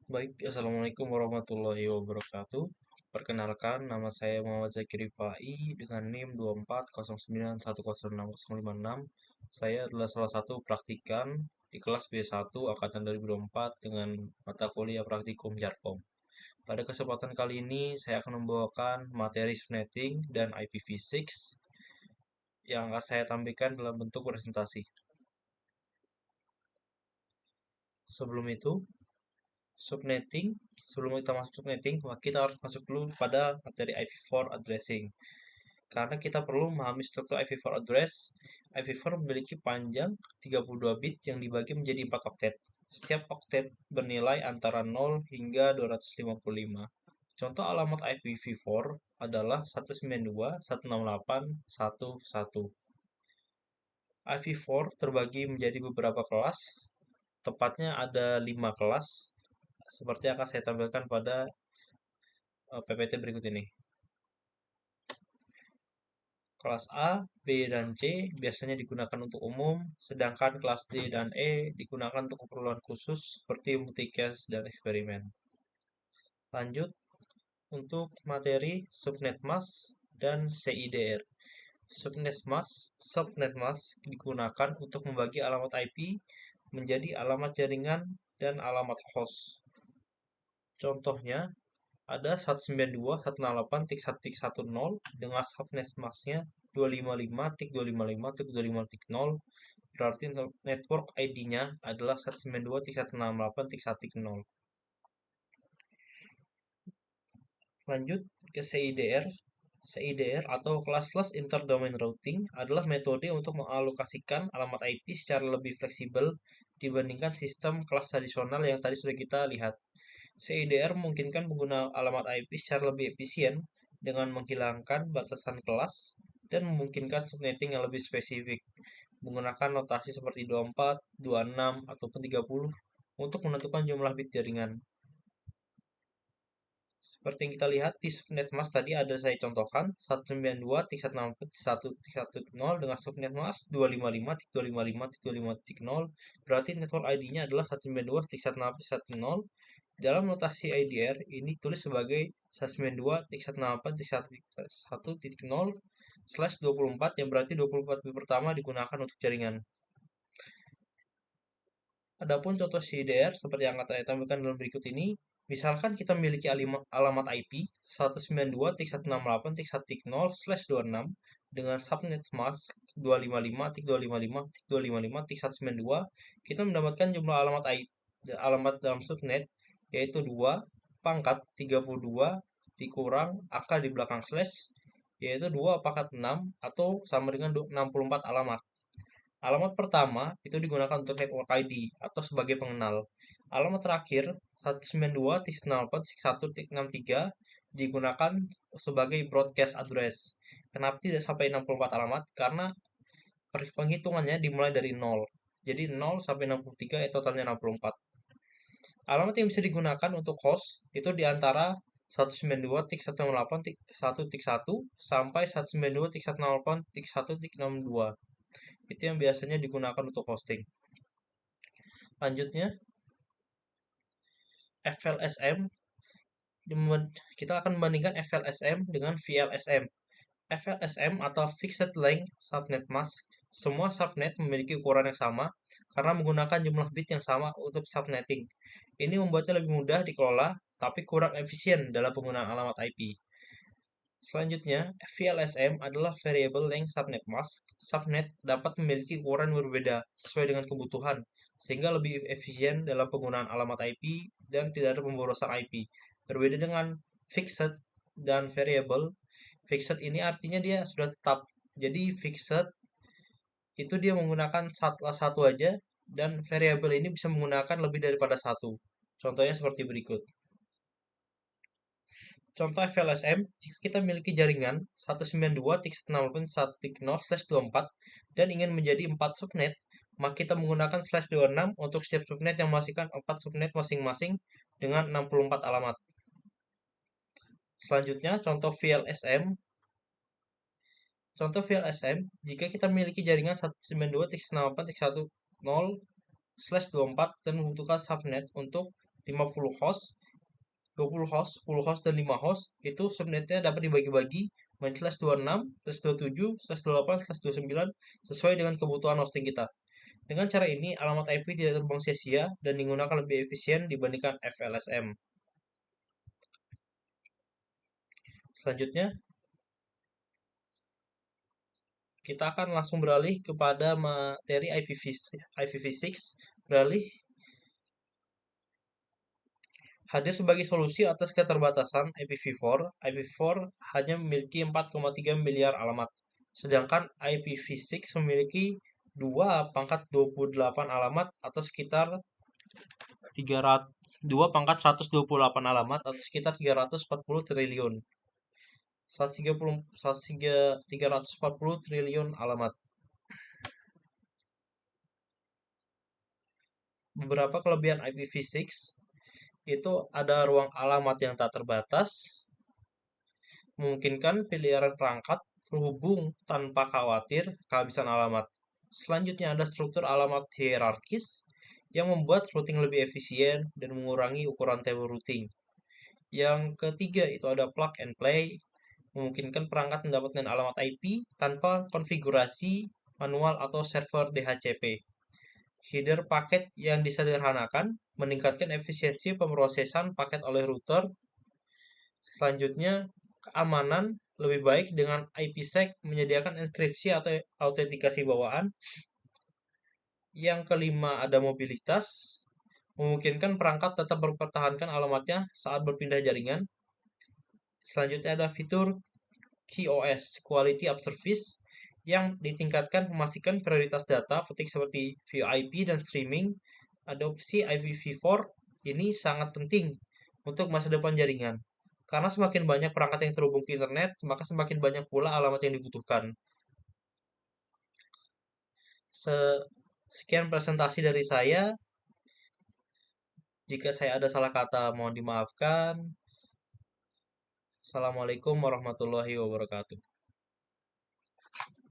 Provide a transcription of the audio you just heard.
Baik, Assalamualaikum warahmatullahi wabarakatuh. Perkenalkan, nama saya Muhammad Zakir Rifai dengan NIM 2409106056. Saya adalah salah satu praktikan di kelas B1 Angkatan 2024 dengan mata kuliah praktikum Jarkom. Pada kesempatan kali ini, saya akan membawakan materi Subnetting dan IPv6 yang akan saya tampilkan dalam bentuk presentasi. Sebelum itu, subnetting, sebelum kita masuk subnetting, kita harus masuk dulu pada materi IPv4 addressing. Karena kita perlu memahami struktur IPv4 address, IPv4 memiliki panjang 32 bit yang dibagi menjadi 4 oktet. Setiap oktet bernilai antara 0 hingga 255. Contoh alamat IPv4 adalah 192.168.1.1. IPv4 terbagi menjadi beberapa kelas, tepatnya ada 5 kelas, seperti yang akan saya tampilkan pada PPT berikut ini. Kelas A, B, dan C biasanya digunakan untuk umum, sedangkan kelas D dan E digunakan untuk keperluan khusus seperti multicast dan eksperimen. Lanjut untuk materi subnet mask dan CIDR. Subnet mask digunakan untuk membagi alamat IP menjadi alamat jaringan dan alamat host. Contohnya, ada 192.168.1.1.0 dengan subnet masknya 255.255.255.0, berarti network ID-nya adalah 192.168.1.0. Lanjut ke CIDR. CIDR atau Classless Interdomain Routing adalah metode untuk mengalokasikan alamat IP secara lebih fleksibel dibandingkan sistem kelas tradisional yang tadi sudah kita lihat. CIDR memungkinkan pengguna alamat IP secara lebih efisien dengan menghilangkan batasan kelas dan memungkinkan subnetting yang lebih spesifik menggunakan notasi seperti 24, 26, ataupun 30 untuk menentukan jumlah bit jaringan. Seperti yang kita lihat di subnet mask tadi ada saya contohkan 192.168.1.1.0 dengan subnet mask 255.255.255.0, berarti network ID-nya adalah 192.168.1.0. Dalam notasi IDR ini tulis sebagai 192.168.1.1.0/24 yang berarti 24 bit pertama digunakan untuk jaringan. Adapun contoh CDR seperti yang akan saya tampilkan dalam berikut ini, misalkan kita memiliki alamat IP 192.168.1.0/26 dengan subnet mask 255.255.255.192, kita mendapatkan jumlah alamat IP, alamat dalam subnet yaitu 2 pangkat 32 dikurang angka di belakang slash yaitu 2 pangkat 6 atau sama dengan 64 alamat. Alamat pertama itu digunakan untuk network ID atau sebagai pengenal. Alamat terakhir 192.168.1.63 digunakan sebagai broadcast address. Kenapa tidak sampai 64 alamat? Karena penghitungannya dimulai dari 0. Jadi 0 sampai 63 itu totalnya 64. Alamat yang bisa digunakan untuk host itu di antara 192.168.1.1 sampai 192.168.1.62. Itu yang biasanya digunakan untuk hosting. Lanjutnya, FLSM. Kita akan membandingkan FLSM dengan VLSM. FLSM atau Fixed Length Subnet Mask. Semua subnet memiliki ukuran yang sama karena menggunakan jumlah bit yang sama untuk subnetting. Ini membuatnya lebih mudah dikelola, tapi kurang efisien dalam penggunaan alamat IP. Selanjutnya, VLSM adalah Variable Length Subnet Mask. Subnet dapat memiliki ukuran berbeda sesuai dengan kebutuhan, sehingga lebih efisien dalam penggunaan alamat IP dan tidak ada pemborosan IP. Berbeda dengan Fixed dan Variable. Fixed ini artinya dia sudah tetap. Jadi Fixed itu dia menggunakan satu aja, dan variable ini bisa menggunakan lebih daripada satu. Contohnya seperti berikut. Contoh FLSM, jika kita memiliki jaringan 192.168.1.0/24 dan ingin menjadi 4 subnet, maka kita menggunakan /26 untuk setiap subnet yang menghasilkan 4 subnet masing-masing dengan 64 alamat. Selanjutnya, contoh VLSM. Contoh VLSM, jika kita memiliki jaringan 192.168.1.0/24 dan membutuhkan subnet untuk 50 host, 20 host, 10 host, dan 5 host, itu subnetnya dapat dibagi-bagi -26, /27, /28, /29 sesuai dengan kebutuhan hosting kita. Dengan cara ini, alamat IP tidak terbuang sia-sia dan digunakan lebih efisien dibandingkan FLSM. Selanjutnya, kita akan langsung beralih kepada materi IPv6, beralih hadir sebagai solusi atas keterbatasan IPv4. IPv4 hanya memiliki 4,3 miliar alamat, sedangkan IPv6 memiliki 2 pangkat 28 alamat atau sekitar 2 pangkat 128 alamat atau sekitar 340 triliun. 340 triliun alamat. Beberapa kelebihan IPv6 itu ada ruang alamat yang tak terbatas, memungkinkan pilihan perangkat terhubung tanpa khawatir kehabisan alamat. Selanjutnya ada struktur alamat hierarkis yang membuat routing lebih efisien dan mengurangi ukuran table routing. Yang ketiga itu ada plug and play, memungkinkan perangkat mendapatkan alamat IP tanpa konfigurasi manual atau server DHCP. Header paket yang disederhanakan meningkatkan efisiensi pemrosesan paket oleh router. Selanjutnya, keamanan lebih baik dengan IPsec menyediakan enkripsi atau autentikasi bawaan. Yang kelima ada mobilitas, memungkinkan perangkat tetap mempertahankan alamatnya saat berpindah jaringan. Selanjutnya ada fitur QoS, Quality of Service, yang ditingkatkan memastikan prioritas data petik seperti VoIP dan streaming. Adopsi IPv4 ini sangat penting untuk masa depan jaringan. Karena semakin banyak perangkat yang terhubung ke internet, maka semakin banyak pula alamat yang dibutuhkan. Sekian presentasi dari saya. Jika saya ada salah kata, mohon dimaafkan. Assalamualaikum warahmatullahi wabarakatuh.